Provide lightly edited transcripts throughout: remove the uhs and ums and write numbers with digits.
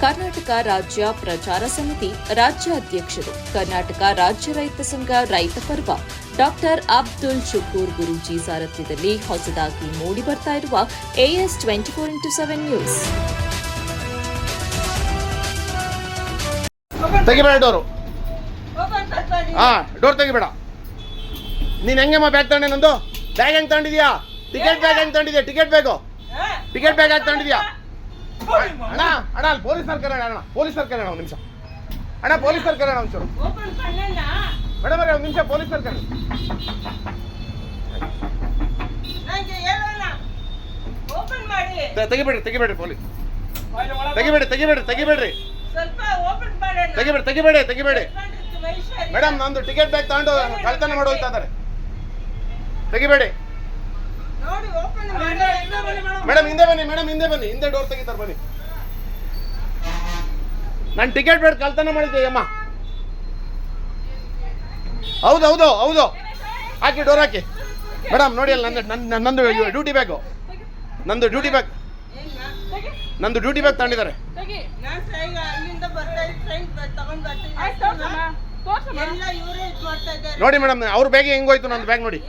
ಕರ್ನಾಟಕ ರಾಜ್ಯ ಪ್ರಚಾರ ಸಮಿತಿ ರಾಜ್ಯಾಧ್ಯಕ್ಷರು, ಕರ್ನಾಟಕ ರಾಜ್ಯ ರೈತ ಸಂಘ ರೈತ ಪರ್ವ, ಡಾಕ್ಟರ್ ಅಬ್ದುಲ್ ಶುಕೂರ್ ಗುರೂಜಿ ಸಾರಥ್ಯದಲ್ಲಿ ಹೊಸದಾಗಿ ಮೂಡಿಬರ್ತಾ ಇರುವ AS 24x7 ನ್ಯೂಸ್. ತೆಗಿಬೇಡ ಡೋರು. ಡೋರ್ ತೆಗಿಬೇಡ. ನೀನು ಹೆಂಗಮ್ಮ ಬ್ಯಾಗ್ ತಗೊಂಡೆ? ನಂದು ಬ್ಯಾಗ್ ಹೆಂಗೆ ತಗೊಂಡಿದ್ಯಾ? ಟಿಕೆಟ್ ಬ್ಯಾಗ್ ಹೆಂಗೆ ತಗೊಂಡಿದ್ಯಾ? ಟಿಕೆಟ್ ಬ್ಯಾಗ್ ಯಾಕೆ ತಗೊಂಡಿದ್ಯಾ? ಅಣ್ಣ ಅಲ್ಲಿ ಪೊಲೀಸ್ನವ್ರು ಕರೆಯೋಣ. ಅಣ್ಣ ಪೊಲೀಸ್ನವ್ರು ಕರೆಯೋಣ ಒಂದು ನಿಮಿಷ. ಅಣ್ಣ ಪೊಲೀಸ್ನವ್ರು ಕರೆಯೋಣ ಒಂಚೂರು. ಮೇಡಮ್ ಅವ್ರೆ ಒಂದು ನಿಮಿಷ ಪೊಲೀಸ್ನವ್ರು ಕರೆಯೋಣ. ತೆಗಿಬೇಡ್ರಿ ಪೊಲೀಸ್. ತೆಗಿಬೇಡಿ. ಮೇಡಮ್ ನಂದು ಟಿಕೆಟ್ ಬ್ಯಾಗ್ ತಗೊಂಡು ಕಳ್ತನ ಮಾಡಿ ಹೋಗ್ತಾ ಇದ್ದಾರೆ. ತೆಗಿಬೇಡಿ ಮೇಡಮ್. ಹಿಂದೆ ಬನ್ನಿ. ಹಿಂದೆ ಡೋರ್ ತೆಗಿತಾರೆ ಬನ್ನಿ. ನಾನು ಟಿಕೆಟ್ ಬ್ಯಾಗ್ ಕಳ್ತನ ಮಾಡಿದ್ದೆ ಅಮ್ಮ. ಹೌದು ಹಾಕಿ ಡೋರ್ ಹಾಕಿ. ಮೇಡಮ್ ನೋಡಿ ಅಲ್ಲಿ ನಂದು ಡ್ಯೂಟಿ ಬ್ಯಾಗು. ನಂದು ಡ್ಯೂಟಿ ಬ್ಯಾಗ್ ತಗೊಂಡಿದ್ದಾರೆ. ನೋಡಿ ಮೇಡಮ್ ಅವ್ರ ಬ್ಯಾಗ್ ಹೆಂಗೋಯ್ತು, ನಂದು ಬ್ಯಾಗ್ ನೋಡಿ.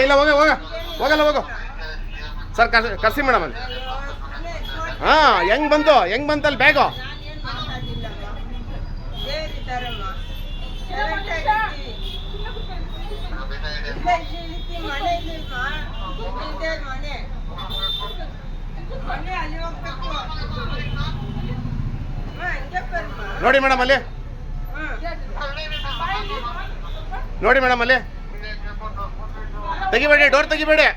ಇಲ್ಲ ಹೋಗಲ್ಲ ಸರ್. ಕರ್ಸಿ ಮೇಡಮ್ ಅಲ್ಲಿ. ಹೆಂಗ್ ಬಂತಲ್ಲಿ ಬ್ಯಾಗು? ನೋಡಿ ಮೇಡಮ್ ಅಲ್ಲಿ. ತೆಗಿಬೇಡಿ, ಡೋರ್ ತೆಗಿಬೇಡಿ.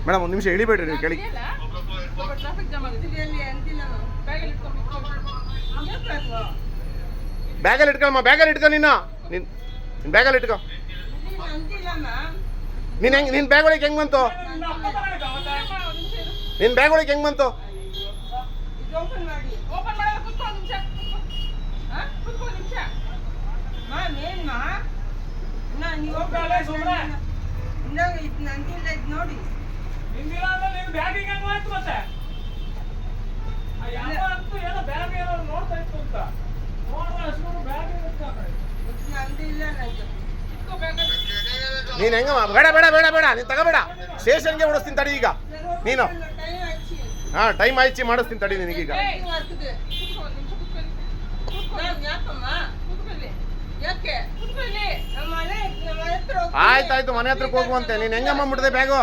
ಮೇಡಮ್ ಒಂದು ನಿಮಿಷ ಇಳಿಬೇಡ್ರಿ ನೀವು ಕೆಳಗೆ. ಬ್ಯಾಗಲ್ಲಿ ಇಟ್ಕೊಳಮ್ಮ. ನೀನು ಬ್ಯಾಗಲ್ಲಿ ಇಟ್ಕೊ. ನಿನ್ ಬ್ಯಾಗ್ ಒಳಗೆ ಹೆಂಗ್ ಬಂತು? ನೀನ್ ಹೆಂಗಮ್ಮ? ಬೇಡ ನೀನ್ ತಗೋಬೇಡ. ಸ್ಟೇಷನ್ಗೆ ಓಡಿಸ್ತೀನಿ ತಡಿ ಈಗ ನೀನು. ಟೈಮ್ ಆಯ್ಚಿ ಮಾಡಿಸ್ತೀನಿ ತಡಿ ನಿನಗೀಗ. ಆಯ್ತಾಯ್ತು, ಮನೆ ಹತ್ರಕ್ಕೆ ಹೋಗುವಂತೆ. ನೀನ್ ಹೆಂಗಮ್ಮ ಬಿಡದೆ ಬ್ಯಾಗು?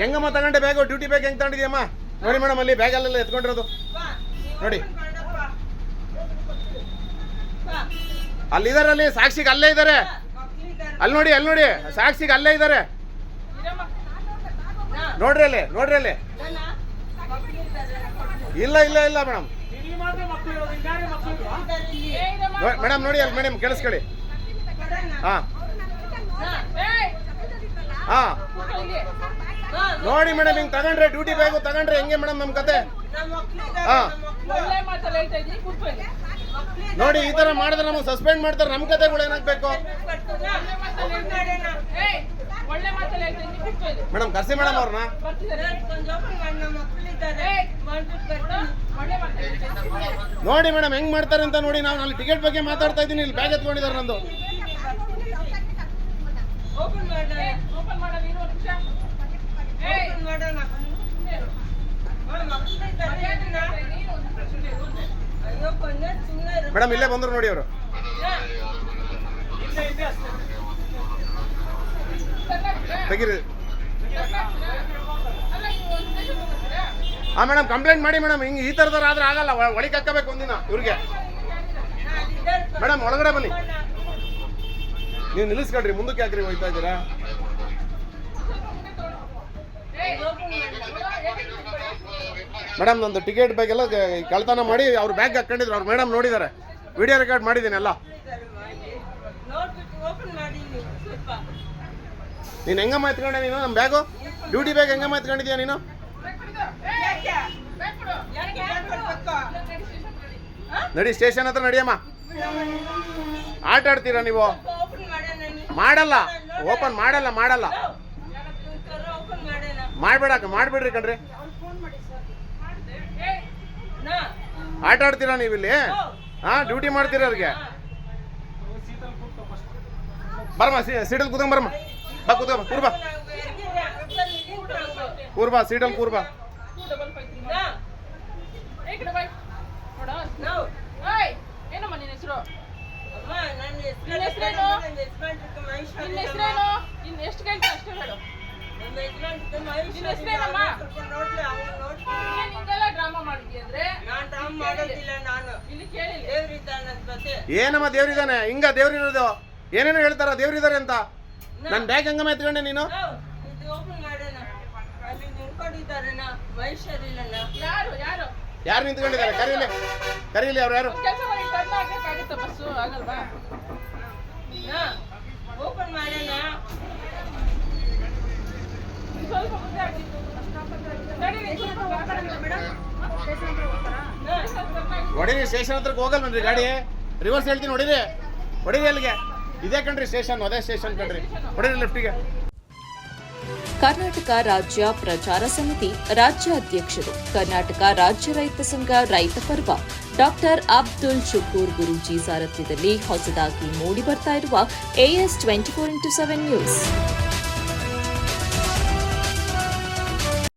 ಹೆಂಗಮ್ಮ ತಗೊಂಡೆ ಬ್ಯಾಗು? ಡ್ಯೂಟಿ ಬ್ಯಾಗ್ ಹೆಂಗ್ ತಗೊಂಡಿದ್ಯಮ್ಮ? ನೋಡಿ ಮೇಡಮ್ ಅಲ್ಲಿ ಬ್ಯಾಗಲ್ಲೆಲ್ಲ ಎತ್ಕೊಂಡಿರೋದು ನೋಡಿ. ಅಲ್ಲಿದ್ದಾರೆ, ಅಲ್ಲಿ ಸಾಕ್ಷಿಗೆ ಅಲ್ಲೇ ಇದ್ದಾರೆ. ಅಲ್ಲಿ ನೋಡಿ ಸಾಕ್ಷಿಗೆ ಅಲ್ಲೇ ಇದ್ದಾರೆ. ನೋಡ್ರಿ ಅಲ್ಲಿ. ಇಲ್ಲ ಮೇಡಮ್. ಮೇಡಮ್ ನೋಡಿ ಅಲ್ಲಿ. ಮೇಡಮ್ ಕೇಳಿಸ್ಕೊಳ್ಳಿ. ನೋಡಿ ಮೇಡಮ್ ಹಿಂಗ್ ತಗೊಂಡ್ರೆ ಡ್ಯೂಟಿ ಬ್ಯಾಗು ತಗೊಂಡ್ರೆ ಹೆಂಗೆ ಮೇಡಮ್ ನಮ್ ಕತೆ? ನೋಡಿ ಈ ತರ ಮಾಡಿದ್ರೆ ನಮಗೆ ಸಸ್ಪೆಂಡ್ ಮಾಡ್ತಾರೆ. ನಮ್ ಕತೆಗಳು ಏನಾಗ್ಬೇಕು ಮೇಡಮ್? ಕರ್ಸಿ ಮೇಡಮ್ ಅವ್ರನ್ನ. ನೋಡಿ ಮೇಡಮ್ ಹೆಂಗ್ ಮಾಡ್ತಾರೆ ಅಂತ ನೋಡಿ. ನಾವು ಅಲ್ಲಿ ಟಿಕೆಟ್ ಬಗ್ಗೆ ಮಾತಾಡ್ತಾ ಇದ್ದೀನಿ, ಇಲ್ಲಿ ಬ್ಯಾಗ್ ಎತ್ಕೊಂಡಿದ್ದಾರೆ ನಂದು. ಮೇಡಮ್ ಇಲ್ಲೇ ಬಂದ್ರು ನೋಡಿ ಅವರು. ತೆಗೀರಿ. ಮೇಡಮ್ ಕಂಪ್ಲೇಂಟ್ ಮಾಡಿ ಮೇಡಮ್. ಹಿಂಗೆ ಈ ಥರದವ್ರು ಆದ್ರೆ ಆಗಲ್ಲ, ಒಳಗೆ ಹಾಕಬೇಕು ಒಂದಿನ ಇವ್ರಿಗೆ. ಮೇಡಮ್ ಒಳಗಡೆ ಬನ್ನಿ. ನೀವು ನಿಲ್ಲಿಸ್ಕೊಳ್ರಿ, ಮುಂದಕ್ಕೆ ಯಾಕ್ರಿ ಹೋಗ್ತಾ ಇದ್ದೀರಾ? ಮೇಡಮ್ ನಂದು ಟಿಕೆಟ್ ಬ್ಯಾಗ್ ಎಲ್ಲ ಕಳ್ತನ ಮಾಡಿ ಅವ್ರ ಬ್ಯಾಗ್ ಹಾಕೊಂಡಿದ್ರು. ಅವ್ರು ಮೇಡಮ್ ನೋಡಿದ್ದಾರೆ, ವಿಡಿಯೋ ರೆಕಾರ್ಡ್ ಮಾಡಿದ್ದೀನಿ ಎಲ್ಲ. ನೀನು ಹೆಂಗಮ್ಮ ಎತ್ಕೊಂಡೆ ನೀನು ನಮ್ಮ ಬ್ಯಾಗು ಡ್ಯೂಟಿ ಬ್ಯಾಗ್ ಹೆಂಗಮ್ಮ ಎತ್ಕೊಂಡಿದ್ಯಾ ನೀನು ನಡಿ ಸ್ಟೇಷನ್ ಹತ್ರ ನಡಿಯಮ್ಮ ಆಟ ಆಡ್ತೀರಾ ನೀವು ಮಾಡಲ್ಲ ಓಪನ್ ಮಾಡಲ್ಲ ಮಾಡ್ಬೇಡ್ರಿ ಕಣ್ರಿ ಆಟ ಆಡ್ತೀರಾ ನೀವು ಇಲ್ಲಿ ಡ್ಯೂಟಿ ಮಾಡ್ತೀರಾ ಅವ್ರಿಗೆ ಬರಮ್ಮ ಸೀಟಲ್ಲಿ ಕೂತ್ಕೊಂಡ್ ಬರಮ್ಮ ಬಾ ಕೂತ್ಕೊಂಬ ಕೂರ್ಬಾ ಸೀಟಲ್ಲಿ ಕೂರ್ಬಾ ಏನಮ್ಮ ನಿನ್ನ ಹೆಸರು ಇನ್ನು ಎಷ್ಟು ಗಂಟೆ ಅಷ್ಟೇ ಹೇಳು ನಿನ್ನ ಹೆಸರೇನಮ್ಮ ಹಿಂಗೆಲ್ಲ ಡ್ರಾಮಾ ಮಾಡಿದ್ಯ ಅಂದ್ರೆ ಇಲ್ಲಿ ಕೇಳಿಲ್ಲ ಏನಮ್ಮ ದೇವ್ರಿದಾನೆ ಹಿಂಗ ದೇವ್ರಿರೋದು ಏನೇನೋ ಹೇಳ್ತಾರ ದೇವ್ರಿದಾರೆ ಅಂತ ನನ್ನ ಬ್ಯಾಗ್ ಹಂಗಮ್ಮ ಎತ್ಕೊಂಡೆ ನೀನು ಯಾರು ಯಾರು ಯಾರು ನಿಂತ್ಕೊಂಡಿದ್ದಾರೆ ಕರೀಲಿ ಅವ್ರು ಯಾರು ಕೆಲಸ ಮಾಡಿ ಟರ್ನ್ ಆಗಕ್ಕಾಗತ್ತೆ ಬಸ್ಸು ಆಗಲ್ವಾ ಓಪನ್ ಮಾಡೋಣ ಸ್ವಲ್ಪ ಮುಂದೆ ಆಗಿತ್ತು ಹೊಡೀರಿ ಸ್ಟೇಷನ್ ಹತ್ರಕ್ಕೆ ಹೋಗಲ್ವನ್ರಿ ಗಾಡಿ ರಿವರ್ಸ್ ಹೇಳ್ತೀನಿ ಹೊಡೀರಿ ಅಲ್ಲಿಗೆ ಇದೇ ಕಣ್ರಿ ಸ್ಟೇಷನ್ ಅದೇ ಸ್ಟೇಷನ್ ಕಣ್ರಿ ಹೊಡೀರಿ ಲೆಫ್ಟಿಗೆ. ಕರ್ನಾಟಕ ರಾಜ್ಯ ಪ್ರಚಾರ ಸಮಿತಿ ರಾಜ್ಯ ಅಧ್ಯಕ್ಷರು ಕರ್ನಾಟಕ ರಾಜ್ಯ ರೈತ ಸಂಘ ರೈತ ಪರ್ವ ಡಾಕ್ಟರ್ ಅಬ್ದುಲ್ ಶುಕೂರ್ ಗುರೂಜಿ ಸಾರಥ್ಯದಲ್ಲಿ ಹೊಸದಾಗಿ ಮೂಡಿಬರ್ತಾ ಇರುವ AS 24x7 ನ್ಯೂಸ್.